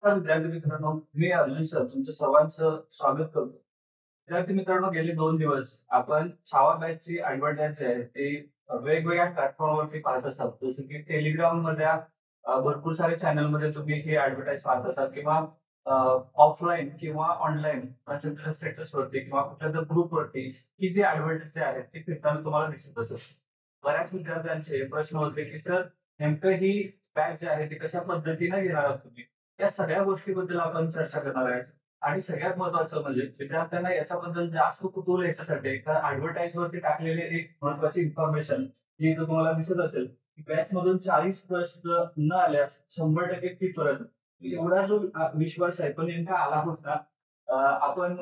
नमस्कार विद्यार्थी मित्रांनो, मी अर्जुन सर तुमचं सर्वांचं स्वागत करतो. विद्यार्थी मित्रांनो, गेले 2 दिवस आपण छावा बॅचची ॲडव्हर्टाइज आहे ती वेगवेगळ्या प्लॅटफॉर्मवरती पाहत असाल. जसं की टेलिग्राममधल्या भरपूर सारे चॅनलमध्ये तुम्ही ही ॲडव्हर्टाइज पाहत असाल किंवा ऑफलाईन किंवा ऑनलाईन प्रसिद्ध स्टेटसवरती किंवा कुठल्यातरी ग्रुपवरती ही जी ॲडव्हर्टाइज आहे ती फिरताना तुम्हाला दिसत असेल. बऱ्याच विद्यार्थ्यांचे प्रश्न होते की सर नेमकं ही बॅच जी आहे ती कशा पद्धतीने घेणार आहात तुम्ही? या सगळ्या गोष्टीबद्दल आपण चर्चा करणार आहे. आणि सगळ्यात महत्त्वाचं म्हणजे विद्यार्थ्यांना याच्याबद्दल जास्त कुतूहल याच्यासाठी आहे, तर ॲडव्हर्टाइज वरती टाकलेली एक महत्त्वाची इन्फॉर्मेशन जी इथं तुम्हाला दिसत असेल, की बॅचमधून 40 प्रश्न न आल्यास 100% फी परत. एवढा जो विश्वास आहे, तो नेमका आला कुठनं? आपण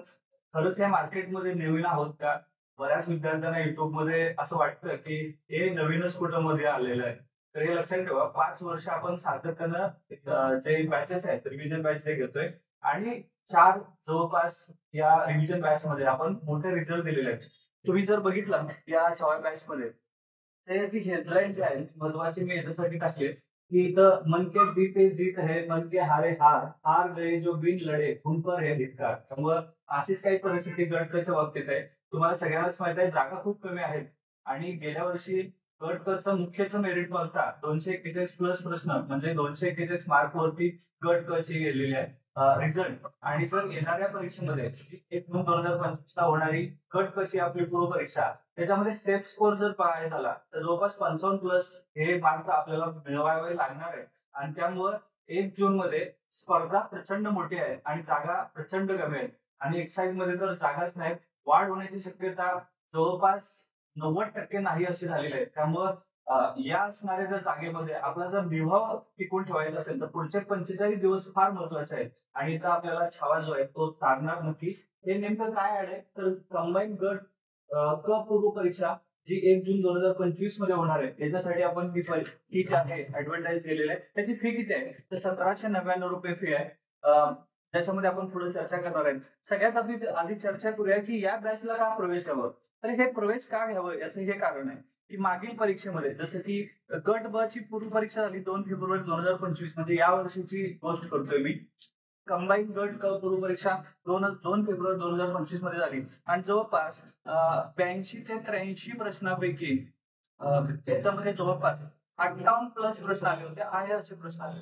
खरंच या मार्केटमध्ये नवीन आहोत का? बऱ्याच विद्यार्थ्यांना YouTubeमध्ये असं वाटतं, की हे नवीनच कुठं मध्ये आलेलं आहे. तर हे लक्षात ठेवा, 5 वर्ष आपण सातत्यानं जे बॅचेस आहेत, रिव्हिजन बॅच ते घेतोय आणि 4 जवळपास या रिव्हिजन बॅचमध्ये आपण मोठे रिझल्ट दिलेले आहेत. तुम्ही जर बघितलं या 4 बॅचमध्ये, तर याची हेडलाईन जी आहे महत्वाची मी याच्यासाठी टाकली आहे, की इथं मन के जीते जीत है, मन के हारे हार, हार गए जो बिन लढे उन पर है धिक्कार. त्यामुळं अशीच काही परिस्थिती गट क च्या बाबतीत आहे. तुम्हाला सगळ्यांनाच माहित आहे जागा खूप कमी आहेत आणि गेल्या वर्षी गट क चं मुख्यच मेरिट बघता 241 प्लस प्रश्न म्हणजे 241 मार्कवरती गट क ची गेलेली आहे रिझल्ट. आणि जर येणाऱ्या परीक्षेमध्ये 1/2/2025 ला होणारी गट क ची आपली पूर्व परीक्षा त्याच्यामध्ये सेफ स्कोर जर पाहायचा झाला तर जवळपास 55 प्लस हे मार्क आपल्याला मिळवावे लागणार आहे. आणि त्यामुळं 1 जून मध्ये स्पर्धा प्रचंड मोठी आहे आणि जागा प्रचंड कमी आहेत. आणि एक्साइज मध्ये तर जागाच नाहीत. वाढ होण्याची शक्यता जवळपास 90% नाही अशी झालेली आहे. त्यामुळं या असणाऱ्या जर जागेमध्ये आपला जर निभाव टिकून ठेवायचा असेल तर पुढचे 45 दिवस फार महत्वाचे आहेत. आणि इथं आपल्याला छावा जो आहे तो तारणार नक्की. हे नेमकं काय आहे तर कंबाईन गट क पूर्व परीक्षा जी 1 जून 2025 मध्ये होणार आहे. त्याच्यासाठी आपण ही जी आहे ॲडव्हर्टाइज केलेली आहे. त्याची फी किती आहे? तर ₹1799 फी आहे. त्याच्यामध्ये आपण पुढे चर्चा करणार आहे. सगळ्यात आधी चर्चा करूया की या बॅचला का प्रवेश घ्यावा? तर हे प्रवेश का घ्यावं याचं हे कारण आहे, की मागील परीक्षेमध्ये जसं की गट ब ची पूर्व परीक्षा झाली 2 फेब्रुवारी 2025 म्हणजे या वर्षीची गोष्ट करतोय मी. कंबाईन गट क पूर्व परीक्षा 2 फेब्रुवारी 2025 मध्ये झाली आणि जवळपास 82 ते 83 प्रश्नापैकी त्याच्यामध्ये जवळपास 58 प्लस प्रश्न आले होते. आहे असे प्रश्न आले.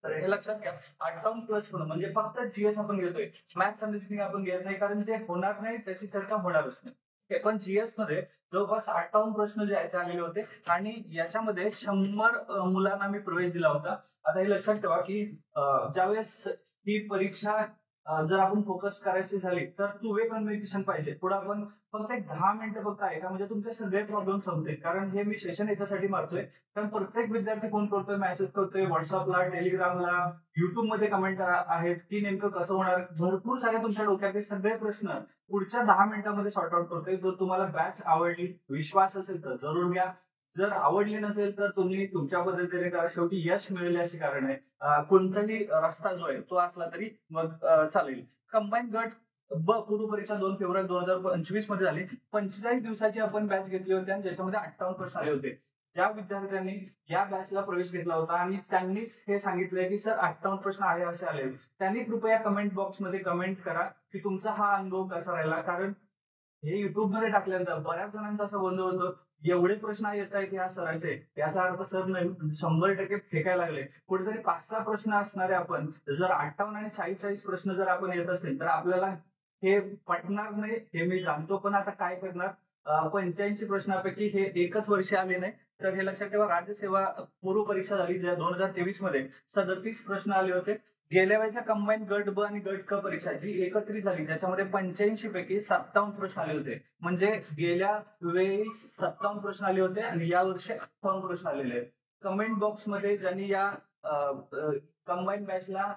तर हे लक्षात घ्या. 58 प्लस होणं म्हणजे फक्त जीएस आपण घेतोय. मॅथ्स आणि रिझनिंग आपण घेत नाही कारण जे होणार नाही त्याची चर्चा होणारच नाही. हे पण जीएस मध्ये जवळपास 58 प्रश्न जे आहेत ते आलेले होते आणि याच्यामध्ये 100 मुलांना मी प्रवेश दिला होता. आता हे लक्षात ठेवा की ज्यावेळेस ही परीक्षा जर आपण फोकस करायची झाली तर टू वे कम्युनिकेशन पाहिजे. पुढे आपण फक्त एक 10 मिनिटं फक्त ऐका म्हणजे तुमचे सगळे प्रॉब्लेम संपतील. कारण हे मी सेशन याच्यासाठी मारतोय कारण प्रत्येक विद्यार्थी फोन करतोय, मेसेज करतोय, व्हॉट्सअपला, टेलिग्रामला, युट्यूबमध्ये कमेंट आहेत की नेमकं कसं होणार. भरपूर सारे तुमच्या डोक्यातले सगळे प्रश्न पुढच्या 10 मिनिटांमध्ये सॉर्ट आउट करतोय. जर तुम्हाला बॅच आवडली, विश्वास असेल तर जरूर घ्या. जर आवडली नसेल तर तुम्ही तुमच्या पद्धतीने करा. शेवटी यश मिळेल अशी कारण आहे. कोणताही रस्ता जो आहे तो असला तरी मग चालेल. कंबाईन गट ब पूर्व परीक्षा 2 फेब्रुवारी 2025 मध्ये झाली. 45 दिवसाची आपण बॅच घेतली होती आणि ज्याच्यामध्ये 58 प्रश्न आले होते. ज्या विद्यार्थ्यांनी या बॅचला प्रवेश घेतला होता आणि त्यांनीच हे सांगितलंय की सर 58 प्रश्न आहे असे आले, त्यांनी कृपया कमेंट बॉक्समध्ये कमेंट करा की तुमचा हा अनुभव कसा राहिला. कारण हे युट्यूबमध्ये टाकल्यानंतर बऱ्याच जणांचं असं बंद होतं, एवढे प्रश्न येत आहेत या सरांचे, याचा अर्थ सर नाही 100% फेकायला लागले. कुठेतरी 5-6 प्रश्न असणारे आपण जर 58 आणि 40-40 प्रश्न जर आपण येत असेल तर आपल्याला हे पटणार नाही हे मी जाणतो. पण आता काय करणार? 85 प्रश्नापैकी हे एकच वर्ष आले नाही. तर हे लक्षात ठेवा. राज्यसेवा पूर्व परीक्षा झाली 2023 मध्ये 37 प्रश्न आले होते. गेल्या वेळेच्या कंबाईन गट ब आणि गट क परीक्षा जी एकत्रित झाली त्याच्यामध्ये 85 पैकी 57 प्रश्न आले होते. म्हणजे गेल्या वेळी 57 प्रश्न आले होते आणि या वर्षी 58 प्रश्न आलेले आहेत. कमेंट बॉक्स मध्ये ज्यांनी या कंबाईन बॅचला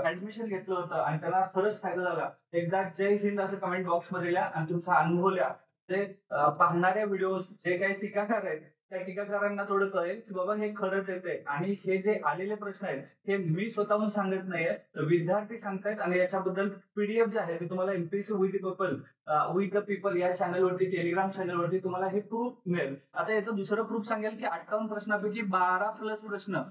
ऍडमिशन घेतलं होतं आणि त्याला खरंच फायदा झाला, एकदा जय हिंद असं कमेंट बॉक्स मध्ये लिहा आणि तुमचा अनुभव लिहा. ते पाहणाऱ्या व्हिडिओ जे काही टीकाकार आहेत त्या टीकाकारांना थोडं कळेल की बाबा हे खरंच येते. आणि हे जे आलेले प्रश्न आहेत हे मी स्वतःहून सांगत नाहीये, तर विद्यार्थी सांगतायत. आणि याच्याबद्दल पीडीएफ जे आहे ते तुम्हाला एमपीएससी विथ द पीपल या चॅनलवरती, टेलिग्राम चॅनलवरती तुम्हाला हे प्रूफ मिळेल. आता याचं दुसरं प्रूफ सांगेल की 58 प्रश्नापैकी 12 प्लस प्रश्न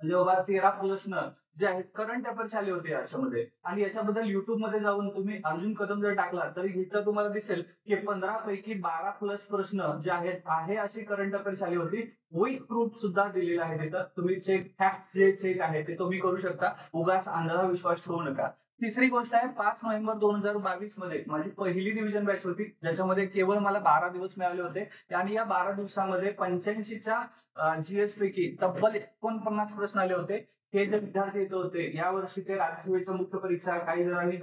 म्हणजे बाबा 13 प्रश्न जे आहेत करंट अफेअर्स आले होते याच्यामध्ये. आणि याच्याबद्दल युट्यूबमध्ये जाऊन तुम्ही अर्जुन कदम जर टाकला तर इथं तुम्हाला दिसेल की 15 पैकी 12 प्लस प्रश्न जे आहेत आहे अशी करंट अफेअर्स आली होती. विथ प्रूफ सुद्धा दिलेला आहे तिथं. तुम्ही फॅक्ट जे चेक आहे ते तुम्ही करू शकता. उगाच आंधळा विश्वास ठेवू नका. तिसरी गोष्ट आहे 5 नोव्हेंबर 2022 मध्ये माझी पहिली डिव्हिजन बॅच होती, ज्याच्यामध्ये केवळ मला 12 दिवस मिळाले होते. आणि या 12 दिवसामध्ये 85च्या जीएस पैकी तब्बल 49 प्रश्न आले होते. हे जे विद्यार्थी येत होते यावर्षी ते राज्यसेवेच्या मुख्य परीक्षा, काही जणांनी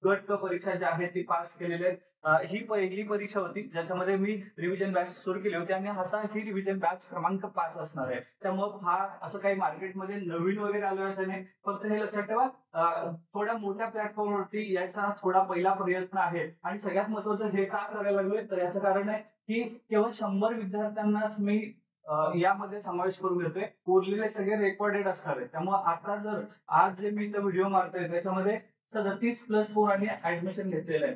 गट क परीक्षा ज्या आहेत ती पास केलेल्या आहेत. ही पहिली परीक्षा होती ज्याच्यामध्ये मी रिव्हिजन बॅच सुरू केली होती आणि आता ही रिव्हिजन बॅच क्रमांक 5 असणार आहे. त्यामुळे फार असं काही मार्केटमध्ये नवीन वगैरे आलोय असं नाही. फक्त हे लक्षात ठेवा, थोड्या मोठ्या प्लॅटफॉर्मवरती याचा थोडा पहिला प्रयत्न आहे. आणि सगळ्यात महत्वाचं हे का करायला लागलोय तर याचं कारण आहे की केवळ 100 विद्यार्थ्यांनाच मी यामध्ये समावेश करून घेतोय. उरलेले सगळे रेकॉर्डेड असणार आहे. त्यामुळे आता जर आज जे मी इथं व्हिडिओ मारतोय त्याच्यामध्ये 37 प्लस पोरांनी ऍडमिशन घेतलेलं आहे.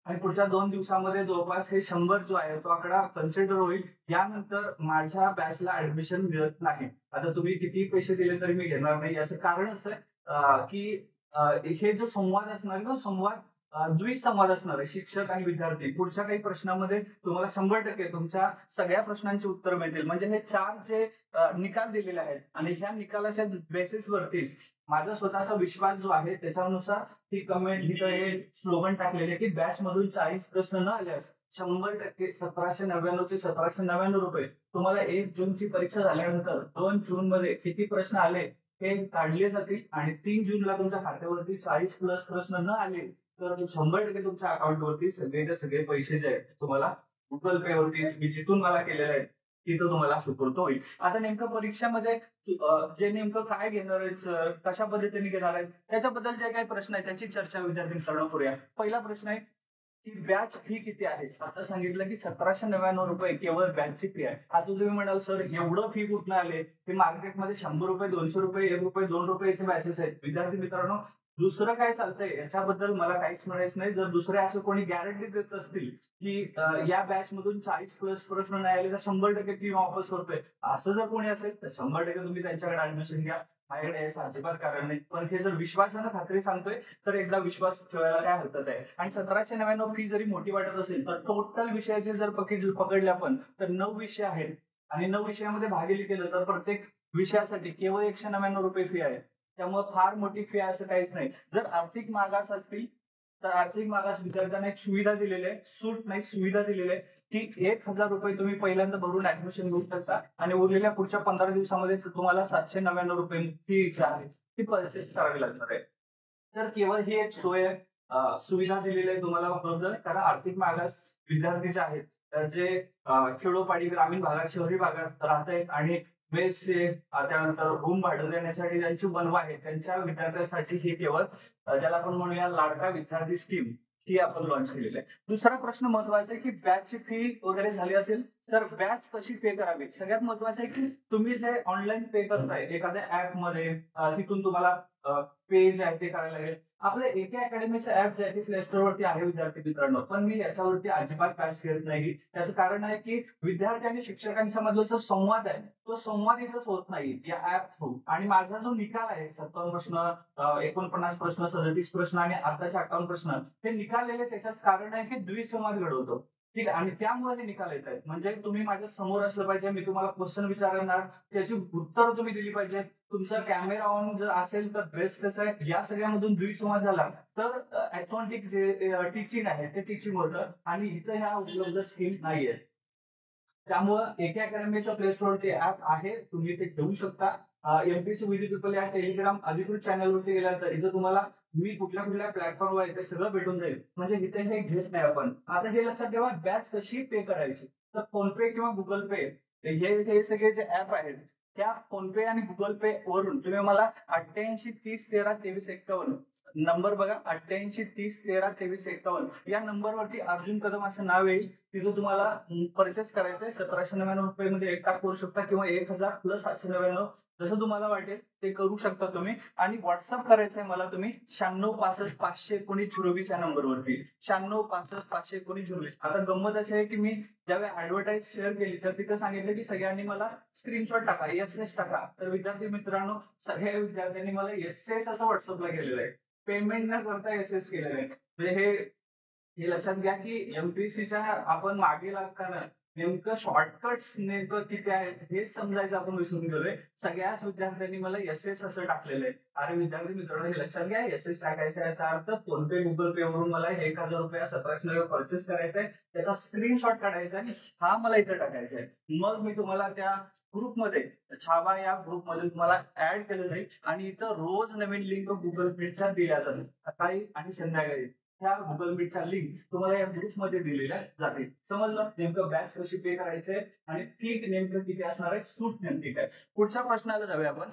आणि पुढच्या 2 दिवसामध्ये जवळपास हे 100 जो आहे तो आकडा कन्सिडर होईल. यानंतर माझ्या बॅचला ऍडमिशन मिळत नाही. आता तुम्ही किती पैसे दिले तरी मी घेणार नाही. याचं कारण असं आहे की हे जो संवाद असणार आहे ना, संवाद द्विसंवाद असणार आहे. शिक्षक आणि विद्यार्थी पुढच्या काही प्रश्नामध्ये तुम्हाला 100% तुमच्या सगळ्या प्रश्नांची उत्तर मिळतील. म्हणजे हे 4 जे निकाल दिलेले आहेत आणि ह्या निकालाच्या बेसिसवरतीच माझा स्वतःचा विश्वास जो आहे त्याच्यानुसार ही कमेंट लिहितं हे स्लोगन टाकलेले की बॅच मधून 40 प्रश्न न आल्यास 100% 1799 चे 1799 रुपये तुम्हाला 1 जूनची परीक्षा झाल्यानंतर 2 जून मध्ये किती प्रश्न आले हे काढले जातील. आणि 3 जूनला तुमच्या खात्यावरती 40 प्लस प्रश्न न आले तर 100% तुमच्या अकाउंटवरती सगळेचे सगळे पैसे जे आहेत तुम्हाला गुगल पे वरती मी जिथून मला केलेले आहेत तिथं तुम्हाला सुपूर्द होईल. आता नेमकं परीक्षेमध्ये जे नेमकं काय घेणार आहेत सर, कशा पद्धतीने घेणार आहेत, त्याच्याबद्दल जे काही प्रश्न आहेत त्याची चर्चा विद्यार्थ्यांकडून करूया. पहिला प्रश्न आहे की बॅच फी किती आहे. आता सांगितलं की 1799 रुपये केवळ बॅचची फी आहे. आता तुम्ही म्हणाल सर एवढं फी कुठनं आले, हे मार्केटमध्ये 100 रुपये, 200 रुपये, 1 रुपये, 2 रुपयाचे बॅचेस आहेत. विद्यार्थी मित्रांनो, दुसरं काय चालतंय याच्याबद्दल मला काहीच म्हणायचं नाही. जर दुसरे असं कोणी गॅरंटी देत असतील की या बॅच मधून 40 प्लस प्रश्न नाही आले तर 100% फी वापस करतोय, असं जर कोणी असेल तर 100% तुम्ही त्यांच्याकडे ऍडमिशन घ्या. माझ्याकडे यायचं अजिबात कारण नाही. पण हे जर विश्वासानं खात्री सांगतोय तर एकदा विश्वास ठेवायला काय हरकत आहे. आणि 1799 फी जरी मोठी वाटत असेल तर टोटल विषयाचे जर पकडले आपण तर 9 विषय आहेत. आणि 9 विषयामध्ये भागिले केलं तर प्रत्येक विषयासाठी केवळ 199 रुपये फी आहे. त्यामुळे फार मोठी फी आहे असं काहीच नाही. जर आर्थिक मागास असतील तर आर्थिक मागास विद्यार्थ्यांना एक सुविधा दिलेली आहे, सूट नाही सुविधा दिलेली आहे की 1000 रुपये तुम्ही पहिल्यांदा भरून ऍडमिशन घेऊ शकता आणि उरलेल्या पुढच्या 15 दिवसामध्ये तुम्हाला 799 रुपये फी जी आहे ती परचेस करावी लागणार आहे. तर केवळ ही एक सोय आहे, सुविधा दिलेली आहे तुम्हाला उपलब्ध. कारण आर्थिक मागास विद्यार्थी जे आहेत जे खेडोपाडी ग्रामीण भागात शहरी भागात राहत आहेत आणि मेसचे त्यानंतर रूम भाडं देण्यासाठी ज्यांची बनवा आहे त्यांच्या विद्यार्थ्यांसाठी ही केवळ ज्याला आपण म्हणूया लाडका विद्यार्थी स्कीम ही आपण लॉन्च केलेली आहे. दुसरा प्रश्न महत्वाचा आहे की बॅचची फी वगैरे झाली असेल तर बॅच कशी पे करावी. सगळ्यात महत्वाचं आहे की तुम्ही जे ऑनलाईन पे करताय एखाद्या ऍप मध्ये तिथून तुम्हाला पे जे आहे ते करायला लागेल. आपल्या एके अकॅडमीचं ऍप जे आहे ते प्ले स्टोर वरती आहे विद्यार्थी मित्रांनो. पण मी याच्यावरती अजिबात बॅच घेत नाही. त्याचं कारण आहे की विद्यार्थी आणि शिक्षकांच्या मधला जो संवाद आहे तो संवाद इथंच होत नाही या ऍप थ्रू. आणि माझा जो निकाल आहे 57 प्रश्न, 49 प्रश्न, 37 प्रश्न आणि आताचे 58 प्रश्न हे निकाल त्याच्याच कारण आहे की द्विसंवाद घडवतो. ठीक आहे. आणि त्यामुळे हे निकाल येत आहेत. म्हणजे तुम्ही माझ्या समोर असलं पाहिजे, मी तुम्हाला क्वेश्चन विचारणार त्याची उत्तर तुम्ही दिली पाहिजे. तुमचा कॅमेरा ऑन जर असेल तर बेस्टच आहे. या सगळ्यामधून द्विसंवाद झाला तर ऑथेंटिक जे टीचिंग आहे ते टीचिंग होतं. आणि इथं ह्या उपलब्ध स्कीम नाहीये. त्यामुळं एके अकॅडमीच्या प्ले स्टोअरवरती ऍप आहे, तुम्ही ते घेऊ शकता. एमपीसी विथ पीपल या टेलिग्राम अधिकृत चॅनलवरती गेल्यानंतर इथं तुम्हाला मी कुठल्या कुठल्या प्लॅटफॉर्मवर आहे ते सगळं भेटून जाईल. म्हणजे इथे हे घेत नाही आपण. आता हे लक्षात ठेवा बॅच कशी पे करायची. तर फोनपे किंवा गुगल पे हे सगळे जे ऍप आहेत त्या फोनपे आणि गुगल पे वरून तुम्ही मला 88 30 13 23 51 नंबर बघा, 88 30 13 23 51 या नंबरवरती अर्जुन कदम असं नाव येईल. तिथं तुम्हाला परचेस करायचंय. 1799 रुपये मध्ये एक टाक करू शकता किंवा 1000 प्लस 799 जसं तुम्हाला वाटेल ते करू शकता तुम्ही आणि व्हॉट्सअप करायचं आहे मला तुम्ही 9665 519 020 या नंबरवरती 9665 519 020. आता गंमत अशी आहे की मी ज्यावेळी ऍडव्हर्टाईज शेअर केली तर तिथं सांगितलं की सगळ्यांनी मला स्क्रीनशॉट टाका, एस टाका. तर विद्यार्थी मित्रांनो, सगळ्या विद्यार्थ्यांनी मला एस असं व्हॉट्सअपला केलेलं आहे. पेमेंट न करता एस केलेलं आहे. म्हणजे हे लक्षात घ्या की एमपीएससीच्या आपण मागे लागताना नेमकं शॉर्टकट्स नेमकं किती आहेत हे समजायचं आपण विसरून गेलोय. सगळ्याच विद्यार्थ्यांनी मला एस असं टाकलेलं आहे. अरे विद्यार्थी मित्रांनो, हे लक्षात घ्या, एस टाकायचं याचा अर्थ फोन पे गुगल पे वरून मला 1000 रुपये 1700 परचेस करायचा आहे, त्याचा स्क्रीनशॉट काढायचा आणि हा मला इथं टाकायचा आहे. मग मी तुम्हाला त्या ग्रुपमध्ये, छावा या ग्रुपमध्ये तुम्हाला ऍड केलं जाईल आणि इथं रोज नवीन लिंक गुगल मीटच्या दिल्या जातील सकाळी आणि संध्याकाळी. त्या गुगल मीटच्या लिंक तुम्हाला या ग्रुपमध्ये दिलेल्या जातील. समजलं नेमकं बॅच कशी पे करायचंय आणि फी नेमकं किती असणार आहे, सूट नेमकी काय. पुढच्या प्रश्नाला जाऊया आपण.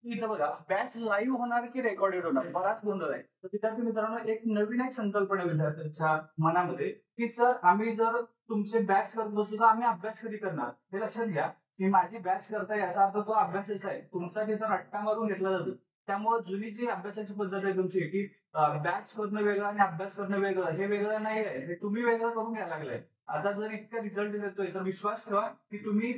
इथं बघा, बॅच लाईव्ह होणार की रेकॉर्डेड होणार, बराच गोंधळ आहे. तर विद्यार्थी मित्रांनो, एक संकल्पना विद्यार्थ्यांच्या मनामध्ये की सर आम्ही जर तुमचे बॅच करत बसलो तर आम्ही अभ्यास कधी करणार. हे लक्षात घ्या की माझी बॅच करताय याचा अर्थ तो अभ्यासच आहे. तुमचा तिथं रट्टा मारून घेतला जातो. त्यामुळे जुनी जी अभ्यासाची पद्धत आहे तुमची की बॅच करणं वेगळं आणि अभ्यास करणं वेगळं, हे वेगळं नाही आहे. हे तुम्ही वेगळं करून घ्यायला लागलाय. आता जर इतका रिझल्ट देतोय तर विश्वास ठेवा की तुम्ही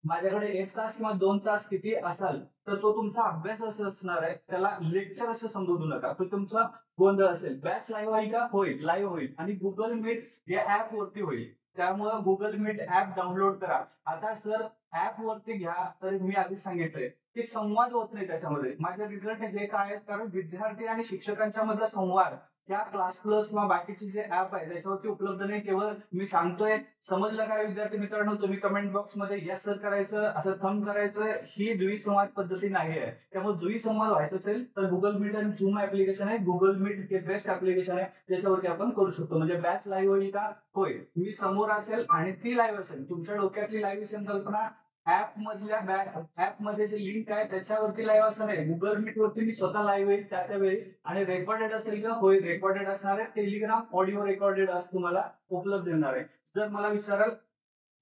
माझ्याकडे 1 तास किंवा 2 तास किती असाल तर तो तुमचा अभ्यास असं असणार आहे. त्याला लेक्चर असं संबोधू नका. तो तुमचा गोंधळ असेल. बॅच लाईव्ह होईल का? होईल, लाईव्ह होईल आणि गुगल मीट या ऍप वरती होईल. त्यामुळे गुगल मीट ऍप डाउनलोड करा. आता सर ऍप वरती घ्या, तर मी आधी सांगितलंय की संवाद होत नाही त्याच्यामध्ये. माझे रिझल्ट हे काय आहेत, कारण विद्यार्थी आणि शिक्षकांच्या मधला संवाद या क्लास प्लस किंवा बाकीचे जे ऍप आहे त्याच्यावरती उपलब्ध नाही. केवळ मी सांगतोय. समजलं काय विद्यार्थी मित्रांनो? तुम्ही कमेंट बॉक्स मध्ये यस सर करायचं, असं थंब करायचं. ही द्विसंवाद पद्धती नाही आहे. त्यामुळे द्विसंवाद व्हायचं असेल तर गुगल मीट आणि झूम ऍप्लिकेशन आहे. गुगल मीट हे बेस्ट ऍप्लिकेशन आहे, त्याच्यावरती आपण करू शकतो. म्हणजे बॅच लाईव्ह होईल का? होईल. मी समोर असेल आणि ती लाईव्ह असेल. तुमच्या डोक्यातली लाईव्ह संकल्पना ऍप मध्ये जे लिंक आहे त्याच्यावरती लाईव्ह असं नाही. गुगल मीट वरती मी स्वतः लाईव्ह येईल त्या वेळी. आणि रेकॉर्डेड असेल का? होईल, रेकॉर्डेड असणार आहे. टेलिग्राम ऑडिओ रेकॉर्डेड तुम्हाला उपलब्ध येणार आहे. जर मला विचाराल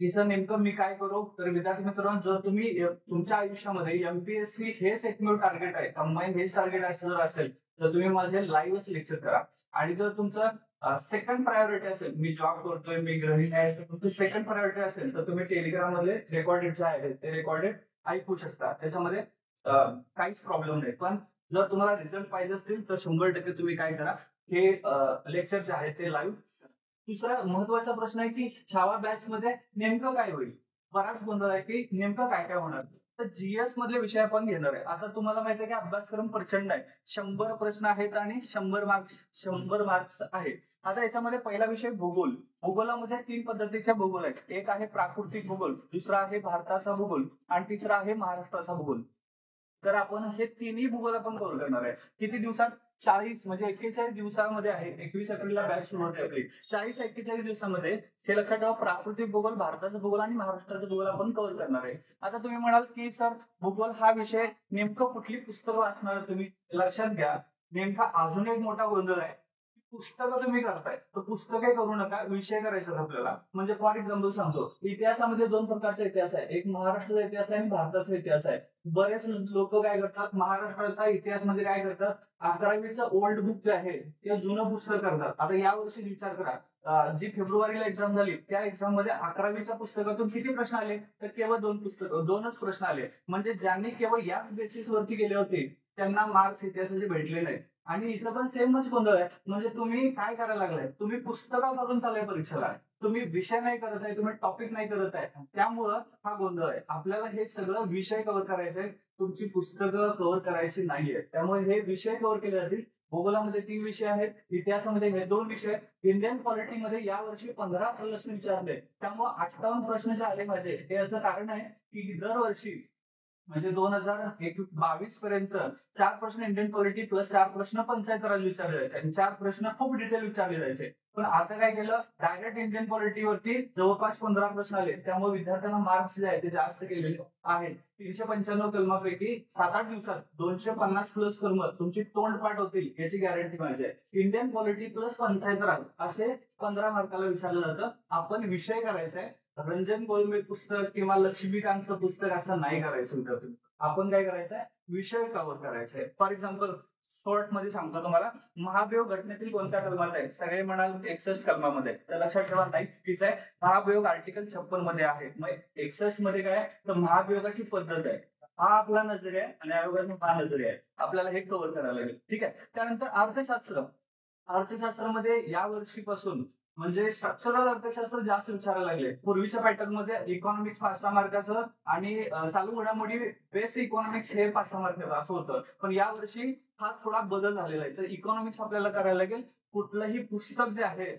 की सर नेमकं मी काय करू, तर विद्यार्थी मित्रांनो, जर तुम्ही तुमच्या आयुष्यामध्ये एमपीएससी हेच एकमेव टार्गेट आहे, कंबाईन हेच टार्गेट जर असेल तर तुम्ही माझे लाईव्हच लेक्चर करा. आणि जर तुमचं सेकंड प्रायोरिटी असेल, मी जॉब करतोय, मी गृहिणी आहे, तर तुमची सेकंड प्रायोरिटी असेल तर तुम्ही टेलिग्राम मध्ये रेकॉर्डेड जे आहे ते रेकॉर्डेड ऐकू शकता. त्याच्यामध्ये काहीच प्रॉब्लेम नाही. पण जर तुम्हाला रिझल्ट पाहिजे असतील तर 100% तुम्ही काय करा, हे लेक्चर जे आहे ते लाईव्ह. दुसरा महत्वाचा प्रश्न आहे की छावा बॅच मध्ये नेमकं काय होईल. बराच गोंधळ आहे की नेमकं काय काय होणार. तर जीएस मधले विषय आपण घेणार आहे. आता तुम्हाला माहिती आहे की अभ्यासक्रम प्रचंड आहे. 100 प्रश्न आहेत आणि 100 मार्क्स आहेत. आता याच्यामध्ये पहिला विषय भूगोल. भूगोलामध्ये 3 पद्धतीचे भूगोल आहेत. एक आहे प्राकृतिक भूगोल, दुसरा आहे भारताचा भूगोल आणि तिसरा आहे महाराष्ट्राचा भूगोल. तर आपण हे तिन्ही भूगोल आपण कव्हर करणार आहे. किती दिवसात? 40 म्हणजे 41 दिवसामध्ये आहे. 21 एप्रिलला बॅच सुरू होते आपली. 40-41 दिवसामध्ये हे लक्षात ठेवा, प्राकृतिक भूगोल, भारताचा भूगोल आणि महाराष्ट्राचा भूगोल आपण कव्हर करणार आहे. आता तुम्ही म्हणाल की सर भूगोल हा विषय नेमकं कुठली पुस्तकं वाचणार तुम्ही? लक्षात घ्या, नेमका अजून एक मोठा गोंधळ आहे. पुस्तकं तुम्ही करताय तर पुस्तके करू नका, विषय करायचा आपल्याला. म्हणजे फॉर एक्झाम्पल सांगतो, इतिहासामध्ये 2 प्रकारचा इतिहास आहे. एक महाराष्ट्राचा इतिहास आहे आणि भारताचा इतिहास आहे. बरेच लोक काय करतात, महाराष्ट्राचा इतिहास म्हणजे काय करतात, 11वीचं ओल्ड बुक जे आहे ते जुनं पुस्तक करतात. आता यावर्षी विचार करा, जी फेब्रुवारीला एक्झाम झाली त्या एक्झाम मध्ये 11वीच्या पुस्तकातून किती प्रश्न आले, तर केवळ 2 प्रश्न आले. म्हणजे ज्यांनी केवळ याच बेसिस वरती गेले होते त्यांना मार्क्स इतिहासाचे भेटले नाहीत. आणि इथं पण सेमच गोंधळ आहे. म्हणजे तुम्ही काय करायला लागलाय, तुम्ही पुस्तकं करून चाललाय परीक्षेला, तुम्ही विषय नाही करत आहे, तुम्ही टॉपिक नाही करत आहे. त्यामुळं हा गोंधळ आहे. आपल्याला हे सगळं विषय कव्हर करायचंय, तुमची पुस्तकं कव्हर करायची नाहीये. त्यामुळे हे विषय कव्हर केले जातील. भूगोलामध्ये 3 विषय आहेत, इतिहासामध्ये हे 2 विषय. इंडियन पॉलिटीमध्ये यावर्षी 15 प्रश्न विचारले, त्यामुळे 58 प्रश्न जे आले माझे, ते याचं कारण आहे की दरवर्षी म्हणजे 2022 पर्यंत 4 प्रश्न इंडियन पॉलिटी प्लस 4 प्रश्न पंचायत राज विचारले जायचे आणि 4 प्रश्न खूप डिटेल विचारले जायचे. पण आता काय केलं, डायरेक्ट इंडियन पॉलिटी वरती जवळपास 15 प्रश्न आले. त्यामुळे विद्यार्थ्यांना मार्क्स जे आहे ते जास्त केलेले आहेत. 395 कलमापैकी 7-8 दिवसात 250 प्लस कलम तुमची तोंडपाठ होतील याची गॅरंटी माझी आहे. इंडियन पॉलिटी प्लस पंचायत राज असे 15 मार्काला विचारलं जातं. आपण विषय करायचा आहे रंजन गोलमे पुस्तक किंवा लक्ष्मीकांतचं पुस्तक असं नाही करायचं विद्यार्थी. आपण काय करायचंय, विषय कव्हर करायचा आहे. फॉर एक्झाम्पल शॉर्ट मध्ये सांगतो तुम्हाला, महाभियोग घटनेतील कोणत्या कलमात आहे? सगळे म्हणाल 61 कलमामध्ये. तर लक्षात ठेवा, नाही चुकीचं आहे. महाभियोग आर्टिकल 56 मध्ये आहे. मग 61 मध्ये काय, तर महाभियोगाची पद्धत आहे. हा आपला नजरिया आहे आणि आयोगाचा हा नजरिया आहे. आपल्याला हे कव्हर करायला लागेल. ठीक आहे. त्यानंतर अर्थशास्त्र. अर्थशास्त्रामध्ये या वर्षीपासून म्हणजे स्ट्रक्चरल अर्थशास्त्र जास्त विचारायला लागले. पूर्वीच्या पॅटर्न मध्ये इकॉनॉमिक्स 5-6 मार्काचं आणि चालू घडामोडी बेस्ट इकॉनॉमिक्स हे 5-6 मार्काचं असं होतं. पण या वर्षी हा थोडा बदल झालेला आहे. तर इकॉनॉमिक्स आपल्याला करायला लागेल. कुठलंही पुस्तक जे आहे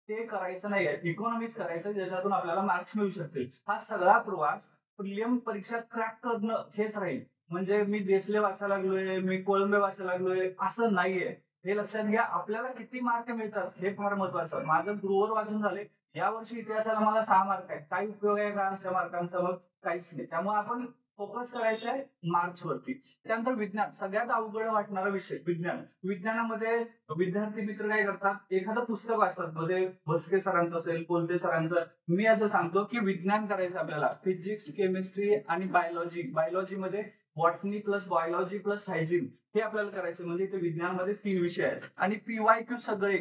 ते करायचं नाहीये, इकॉनॉमिक्स करायचं ज्याच्यातून आपल्याला मार्क्स मिळू शकतील. हा सगळा प्रवास प्रिलिम परीक्षा क्रॅक करणं हेच राहील. म्हणजे मी देसले वाचायला लागलोय, मी कोळंबे वाचायला लागलोय असं नाहीये. हे लक्षात घ्या. आपल्याला किती मार्क मिळतात हे फार महत्वाचं. माझं गृहवर वाचून झाले. या वर्षी इतिहासाला मला 6 मार्क आहेत. काय उपयोग आहे का अशा मार्कांचा? मग काहीच नाही. त्यामुळे आपण फोकस करायचं आहे मार्क्स वरती. त्यानंतर विज्ञान, सगळ्यात अवघड वाटणारा विषय विज्ञान. विज्ञानामध्ये विद्यार्थी मित्र काय करतात, एखादं पुस्तक वाचतात. मध्ये भस्के सरांचं असेल, कोलते सरांचं. मी असं सांगतो की विज्ञान करायचं आपल्याला. फिजिक्स, केमिस्ट्री आणि बायोलॉजी. बायोलॉजीमध्ये botany plus biology plus hygiene हे आपल्याला करायचं. म्हणजे इथे विज्ञानमध्ये 3 विषय आहेत आणि पीवायक्यू सगळे.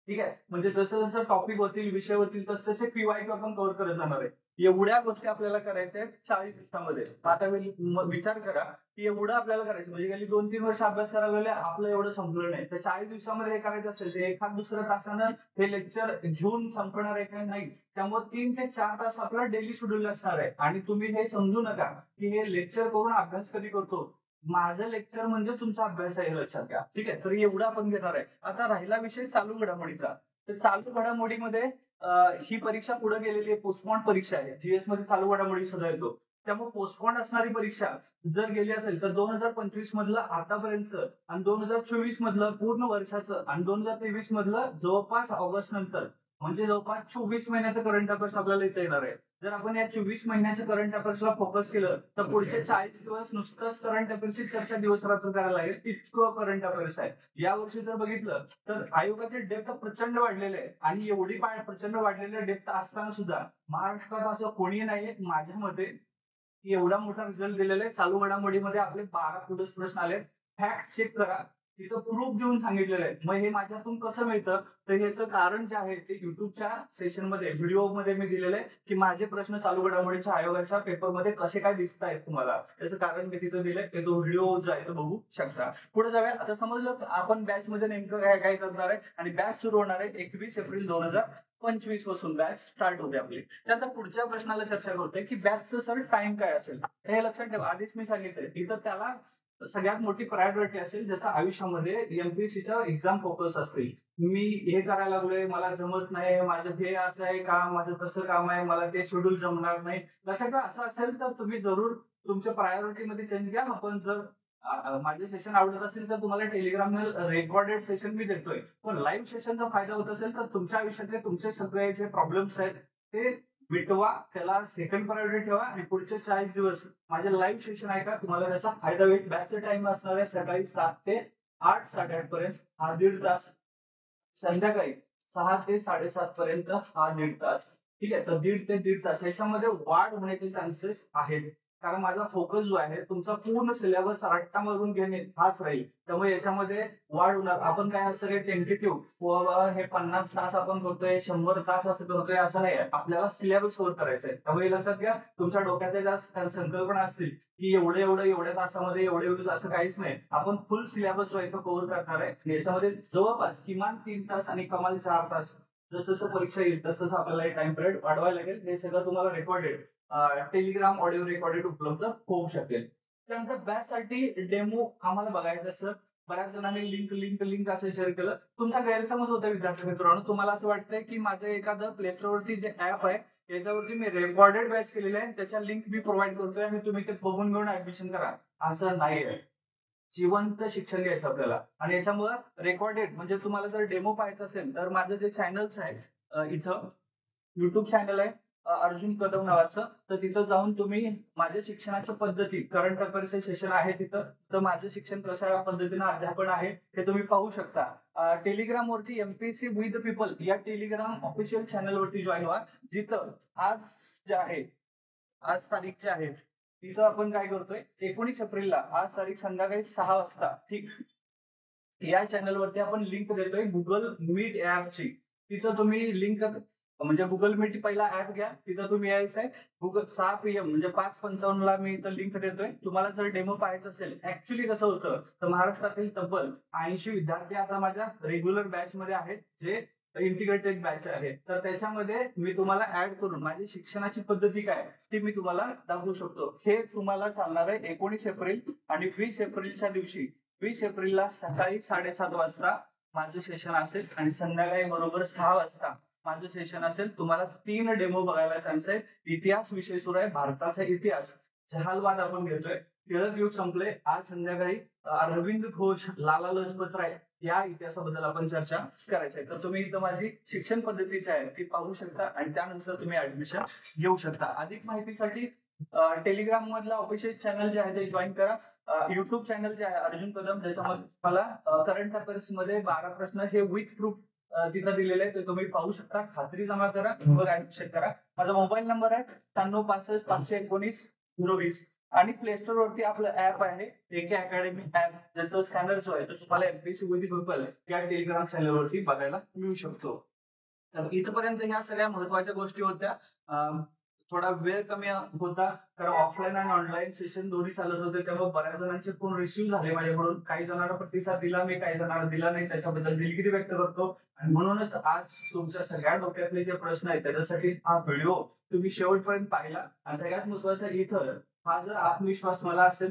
ठीक आहे. म्हणजे जसं जसं टॉपिक होतील, विषय होतील, तस तसे पीवायक्यू आपण कव्हर करत जाणार आहे. एवढ्या गोष्टी आपल्याला करायच्या आहेत 40 दिवसामध्ये. आता विचार करा की एवढं आपल्याला करायचं म्हणजे गेली 2-3 वर्ष अभ्यास करायला लागले, आपलं एवढं संपलं नाही. तर 40 दिवसामध्ये हे करायचं असेल तर एखाद दुसरं तासानं हे लेक्चर घेऊन संपणार आहे का? नाही. त्यामुळे 3 ते 4 तास आपला डेली शेड्यूल असणार आहे. आणि तुम्ही हे समजू नका की हे लेक्चर करून अभ्यास कधी करतो. माझं लेक्चर म्हणजे तुमचा अभ्यास आहे, हे लक्षात घ्या. ठीक आहे. तर एवढं आपण घेणार आहे. आता राहिला विषय चालू घडामोडीचा. तर चालू घडामोडीमध्ये ही परीक्षा पुढे गेलेली आहे. पोस्टपोन परीक्षा आहे. जीएस मध्ये चालू घडामोडी सुद्धा येतो. त्यामुळे पोस्टपोन असणारी परीक्षा जर गेली असेल तर 2025 मधलं आतापर्यंतचं आणि 2024 मधलं पूर्ण वर्षाचं आणि 2023 मधलं जवळपास ऑगस्ट नंतर म्हणजे जवळपास 24 महिन्याचं करंट अफेअर्स आपल्याला इथे येणार आहे. जर आपण या 24 महिन्याच्या करंट अफेअर्सला फोकस केलं तर पुढचे 40 दिवस नुसतंच करंट अफेअर्सची चर्चा दिवस रात्र करायला लागेल, इतकं करंट अफेअर्स आहे. या वर्षी जर बघितलं तर आयोगाचे डेप्थ प्रचंड वाढलेले आहे आणि एवढी प्रचंड वाढलेले डेप्थ असताना सुद्धा महाराष्ट्रात असं कोणी नाहीये माझ्या मते की एवढा मोठा रिझल्ट दिलेला आहे. चालू घडामोडीमध्ये आपले 12 प्लस प्रश्न आले. फॅक्ट चेक करा, तिथं प्रूफ देऊन सांगितलेलं आहे. मग हे माझ्यातून कसं मिळतं, तर याचं कारण जे आहे ते युट्यूबच्या सेशन मध्ये व्हिडिओ मध्ये मी दिलेलं आहे की माझे प्रश्न चालू घडामोडीच्या आयोगाच्या पेपरमध्ये कसे काय दिसत आहेत तुम्हाला. त्याचं कारण मी तिथं दिलंय. ते तो व्हिडिओ जो आहे तो बघू शकता. पुढे जाऊया. आता समजलं आपण बॅच मध्ये नेमकं काय काय करणार आहे आणि बॅच सुरू होणार आहे 21 एप्रिल 2025 पासून बॅच स्टार्ट होते आपली. त्यानंतर पुढच्या प्रश्नाला चर्चा करतोय की बॅचचं सर टाइम काय असेल. हे लक्षात ठेवा. आधीच मी सांगितलंय इथं त्याला सगळ्यात मोठी प्रायोरिटी असेल ज्याचा आयुष्यामध्ये एमपीएससीच्या एक्झाम फोकस असतील. मी हे करायला लागलोय, मला जमत नाही, माझं हे असं आहे काम, माझं तसं काम आहे, मला ते शेड्यूल जमणार नाही. लक्षात ठेवा. असं असेल तर तुम्ही जरूर तुमच्या प्रायोरिटीमध्ये चेंज घ्या. आपण जर माझे सेशन आवडत असेल तर तुम्हाला टेलिग्रामला रेकॉर्डेड सेशन मी देतोय. पण लाईव्ह सेशनचा फायदा होत असेल तर तुमच्या आयुष्यातले तुमचे सगळे जे प्रॉब्लेम्स आहेत ते मिटवा, त्याला सेकंड प्रायोरिटी ठेवा आणि पुढचे 40 दिवस माझे लाईव्ह सेशन आहे का, तुम्हाला त्याचा फायदा होईल. बॅचचा टाइम असणार आहे सकाळी 7 ते 8, 8:30 पर्यंत हा 1.5 तास. संध्याकाळी 6 ते 7:30 पर्यंत हा 1.5 तास. ठीक आहे. तर 1.5 ते 1.5 तास याच्यामध्ये वाढ होण्याचे चान्सेस आहेत. कारण माझा फोकस जो आहे तुमचा पूर्ण सिलेबस रट्टा मारून घेणे हाच राहील. त्यामुळे याच्यामध्ये वाढ होणार. आपण काय सगळे टेंटेटिव्ह हे 50 तास आपण करतोय, 100 तास असं करतोय असं नाही आहे. आपल्याला सिलेबस कव्हर करायचा आहे. त्यामुळे लक्षात घ्या. तुमच्या डोक्यात ज्या संकल्पना असतील की एवढ्या तासामध्ये एवढे व्ह्यूज असं काहीच नाही. आपण फुल सिलेबस जो आहे तो कव्हर करणार आहे. याच्यामध्ये जवळपास किमान 3 तास आणि कमाल 4 तास जसं जसं परीक्षा येईल तसं आपल्याला टाइम पिरियड वाढवायला लागेल. हे सगळं तुम्हाला रेकॉर्डेड टेलिग्राम ऑडिओ रेकॉर्डेड उपलब्ध होऊ शकेल. त्यानंतर बॅच साठी डेमो आम्हाला बघायचं असं बऱ्याच जणांनी लिंक असं शेअर केलं. तुमचा गैरसमज होता विद्यार्थी मित्रांनो. तुम्हाला असं वाटतंय की माझं एखादं प्ले स्टोअरवरती जे ऍप आहे याच्यावरती मी रेकॉर्डेड बॅच केलेले आहे, त्याच्या लिंक मी प्रोव्हाइड करतोय आणि तुम्ही ते बघून घेऊन ऍडमिशन करा. असं नाही आहे. जिवंत शिक्षण घ्यायचं आपल्याला आणि याच्यामुळे रेकॉर्डेड म्हणजे तुम्हाला जर डेमो पाहायचं असेल तर माझं जे चॅनल्स आहे इथं युट्यूब चॅनल आहे अर्जुन कदम नावाचं. तर तिथं जाऊन तुम्ही माझ्या शिक्षणाच्या पद्धती करंट अफेअर्सचे सेशन आहे तिथं. तर माझं शिक्षण कशा पद्धतीनं अध्यापन आहे ते तुम्ही पाहू शकता. टेलिग्राम वरती एमपीएससी विथ पीपल या टेलिग्राम ऑफिशियल चॅनल वरती जॉईन व्हा, जिथं आज जे आहे, आज तारीख जी आहे तिथं आपण काय करतोय, 19 एप्रिलला आज तारीख संध्याकाळी 6 वाजता ठीक या चॅनल वरती आपण लिंक देतोय गुगल मीट ऍपची. तिथं तुम्ही लिंक म्हणजे गुगल मीट पहिला ऍप घ्या, तिथं तुम्ही यायचंय. गुगल 6 PM म्हणजे 5:55 ला मी इथं लिंक देतोय. तुम्हाला जर डेमो पाहायचं असेल, ऍक्च्युली कसं होतं तर महाराष्ट्रातील तब्बल 80 विद्यार्थी आता माझ्या रेग्युलर बॅच मध्ये आहेत, जे इंटिग्रेटेड बॅच आहे. तर त्याच्यामध्ये मी तुम्हाला ऍड करून माझी शिक्षणाची पद्धती काय ती मी तुम्हाला दाखवू शकतो. हे तुम्हाला चालणार आहे 19 एप्रिल आणि 20 एप्रिलच्या दिवशी. 20 एप्रिलला सकाळी 7:30 वाजता माझं सेशन असेल आणि संध्याकाळी बरोबर 6 वाजता माझं सेशन असेल. तुम्हाला 3 डेमो बघायला चान्स आहे. इतिहास विषय सुरू आहे, भारताचा इतिहास. जहालवाद आपण घेतोय, टिळक युग संपले. आज संध्याकाळी अरविंद घोष, लाला लजपत राय या इतिहासाबद्दल आपण चर्चा करायची आहे. तर तुम्ही इथं माझी शिक्षण पद्धतीची आहे ती पाहू शकता आणि त्यानंतर तुम्ही ऍडमिशन घेऊ शकता. अधिक माहितीसाठी टेलिग्राम मधला ऑफिशियल चॅनल जे आहे ते जॉईन करा. युट्यूब चॅनल जे आहे अर्जुन कदम, ज्याच्यामध्ये मला करंट अफेअर्स मध्ये 12 प्रश्न हे विथ प्रूफ तिथं दिलेले आहे, ते तुम्ही पाहू शकता. खात्री जमा करा, मग ऍडमिशन करा. माझा मोबाईल नंबर आहे 966519 020 आणि प्ले स्टोर वरती आपलं ऍप आहे AK अकॅडमी ऍप, ज्याचं स्कॅनर जो आहे तो तुम्हाला एमपीएससी विथ पीपल या टेलिग्राम चॅनल वरती बघायला मिळू शकतो. तर इथपर्यंत ह्या सगळ्या महत्वाच्या गोष्टी होत्या. थोडा वेळ कमी होता कारण ऑफलाईन आणि ऑनलाईन सेशन दोन्ही चालत होते, त्यामुळे बऱ्याच जणांचे फोन रिसिव्ह झाले माझ्याकडून. काही जणांना प्रतिसाद दिला मी, काही जणांना दिला नाही, त्याच्याबद्दल दिलगिरी व्यक्त करतो. आणि म्हणूनच आज तुमच्या सगळ्या डोक्यातले जे प्रश्न आहेत त्याच्यासाठी हा व्हिडिओ तुम्ही शेवटपर्यंत पाहिला. आणि सगळ्यात महत्वाचं इथं हा जर आत्मविश्वास मला असेल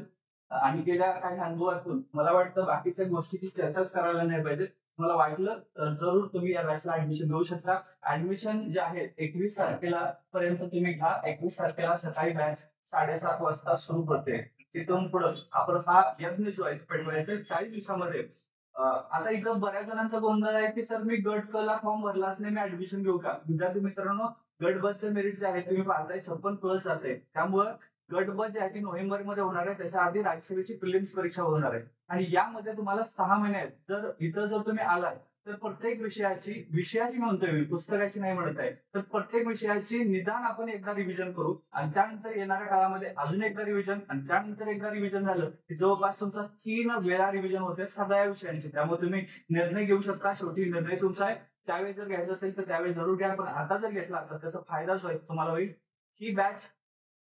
आणि गेल्या काही अनुभवातून मला वाटतं बाकीच्या गोष्टीची चर्चाच करायला नाही पाहिजे. मला वाटलं तर जरूर तुम्ही या बॅचला ऍडमिशन घेऊ शकता. ऍडमिशन जे आहे 21 तारखेला पर्यंत तुम्ही घ्या. 21 तारखेला सकाळी बॅच 7:30 वाजता सुरू होते. तिथून पुढे आपण हा यज्ञ जो आहे पेटवायचा 40 दिवसामध्ये. आता इथं बऱ्याच जणांचा गोंधळ आहे की सर मी गट क ला फॉर्म भरलाच नाही, मी ऍडमिशन घेऊ का? विद्यार्थी मित्रांनो, गट ब चे मेरिट जे आहे तुम्ही पाहताय 56+ जाते. त्यामुळे गट ब जे आहे ती नोव्हेंबर मध्ये होणार आहे. त्याच्या आधी राज्यसेवेची प्रिलिम्स परीक्षा होणार आहे आणि यामध्ये तुम्हाला 6 महिने आहेत. जर इथं जर तुम्ही आलाय तर प्रत्येक विषयाची म्हणतोय मी, पुस्तकाची नाही म्हणत आहे, तर प्रत्येक विषयाची निदान आपण एकदा रिव्हिजन करू आणि त्यानंतर येणाऱ्या काळामध्ये अजून एकदा रिव्हिजन आणि त्यानंतर एकदा रिव्हिजन झालं की जवळपास तुमचा 3 वेळा रिव्हिजन होते सगळ्या विषयांची. त्यामुळे तुम्ही निर्णय घेऊ शकता. शेवटी निर्णय तुमचा आहे. त्यावेळी जर घ्यायचा असेल तर त्यावेळी जरूर घ्या, पण आता जर घेतला तर त्याचा फायदा जो आहे तुम्हाला होईल. ही बॅच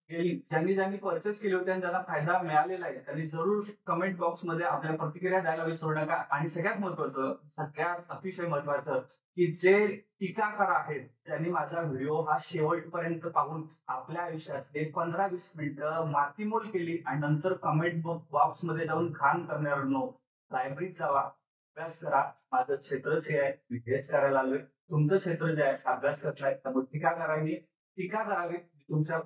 ज्यांनी परचेस केली होती आणि ज्यांना फायदा मिळालेला आहे त्यांनी जरूर कमेंट बॉक्स मध्ये आपल्या प्रतिक्रिया द्यायला विसरू नका. आणि सगळ्यात महत्वाचं, सगळ्यात अतिशय महत्वाचं की जे टीकाकार आहेत ज्यांनी माझा व्हिडिओ हा शेवटपर्यंत पाहून आपल्या आयुष्यातले 15-20 मिनिटं मातीमोल केली आणि नंतर कमेंट बॉक्स मध्ये जाऊन घाण करणाऱ्यांनो, लायब्ररीत जावा, अभ्यास करा. माझं क्षेत्रच हे आहे, मी हेच करायला आलोय. तुमचं क्षेत्र जे आहे अभ्यास करताय, त्यामुळे टीका करावी. तुमच्या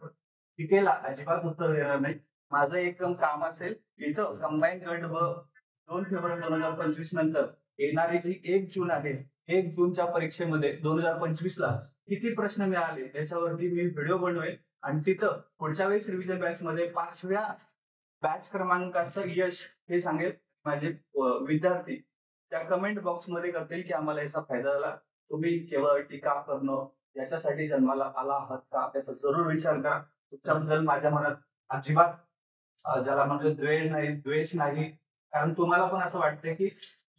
टीकेला अजिबात उत्तर देणार नाही. माझं एक काम असेल इथं कंबाईन गट ब 2 फेब्रुवारी 2025 नंतर येणारी जी 1 जून आहे, 1 जूनच्या परीक्षेमध्ये 2025 ला किती प्रश्न मिळाले याच्यावरती मी व्हिडिओ बनवेल आणि तिथं पुढच्या वेळेस रिव्हिजन बॅच मध्ये 5व्या बॅच क्रमांकाचं यश हे सांगेल. माझे विद्यार्थी त्या कमेंट बॉक्स मध्ये करतील की आम्हाला याचा फायदा झाला. तुम्ही केवळ टीका करणं याच्यासाठी जन्माला आला आहात का याचा जरूर विचार करा. तुमच्याबद्दल माझ्या मनात अजिबात ज्याला म्हणजे द्वेष नाही. कारण तुम्हाला पण असं वाटतंय की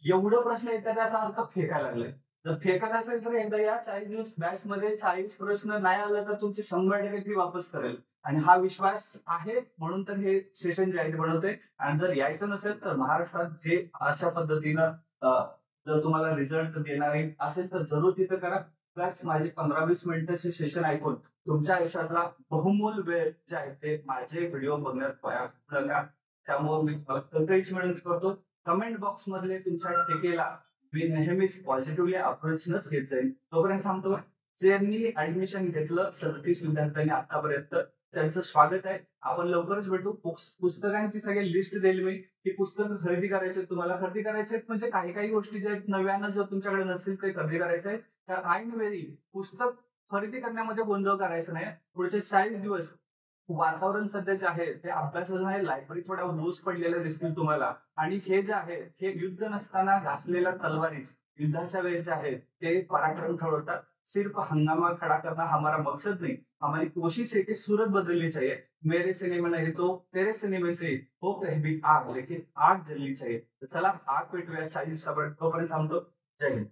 एवढं प्रश्न येतात त्याचा अर्थ फेकायला लागले. जर फेकत असेल तर एकदा या 40 दिवस बॅच मध्ये 40 प्रश्न नाही आलं तर तुमचे 100% फी वापस करेल. आणि हा विश्वास आहे म्हणून तर हे सेशन जे आहे ते बनवते. आणि जर यायचं नसेल तर महाराष्ट्रात जे अशा पद्धतीनं जर तुम्हाला रिझल्ट देणारे असेल तर जरूर तिथं करा. प्लस माझे 15-20 मिनिटाचे सेशन ऐकून तुमच्या आयुष्यातला बहुमोल वेळ जे आहे ते माझे व्हिडिओ बघण्यात वाया नका. त्यामुळे मी तळतळीची विनंती करतो, कमेंट बॉक्स मधले तुमच्या टीकेला मी नेहमीच पॉझिटिव्हली अप्रोचनच घेत जाईल. तोपर्यंत थांबतो. ज्यांनी ऍडमिशन घेतलं 37 विद्यार्थ्यांनी आतापर्यंत, त्यांचं स्वागत आहे. आपण लवकरच भेटू. पुस्तकांची सगळी लिस्ट देईल मी. ही पुस्तकं खरेदी करायची तुम्हाला, खरेदी करायचे म्हणजे काही गोष्टी ज्या आहेत नव्यानं जर तुमच्याकडे नसतील ते खरेदी करायचे आहे. त्या ऐन वेळी पुस्तक खरेदी करण्यामध्ये गोंधळ करायचा नाही. पुढचे 40 दिवस वातावरण सध्याचे आहे ते अभ्यासाचं आहे. लायब्ररी थोड्या लूज पडलेल्या दिसतील तुम्हाला. आणि हे जे आहे हे युद्ध नसताना घासलेल्या तलवारीच. युद्धाच्या वेळेस जे आहे ते पराक्रम ठरवतात. सिर्फ हंगामा खड़ा करना हमारा मकसद नहीं, हमारी कोशिश है कि सूरत बदलनी चाहिए. मेरे सीने में नहीं तो तेरे सीने में से हो कहीं भी आग, लेकिन आग जलनी चाहिए. तर चला आग पेटूया 40 दिवसापर्यंत. तोपर्यंत थांबतो. जय हिंद.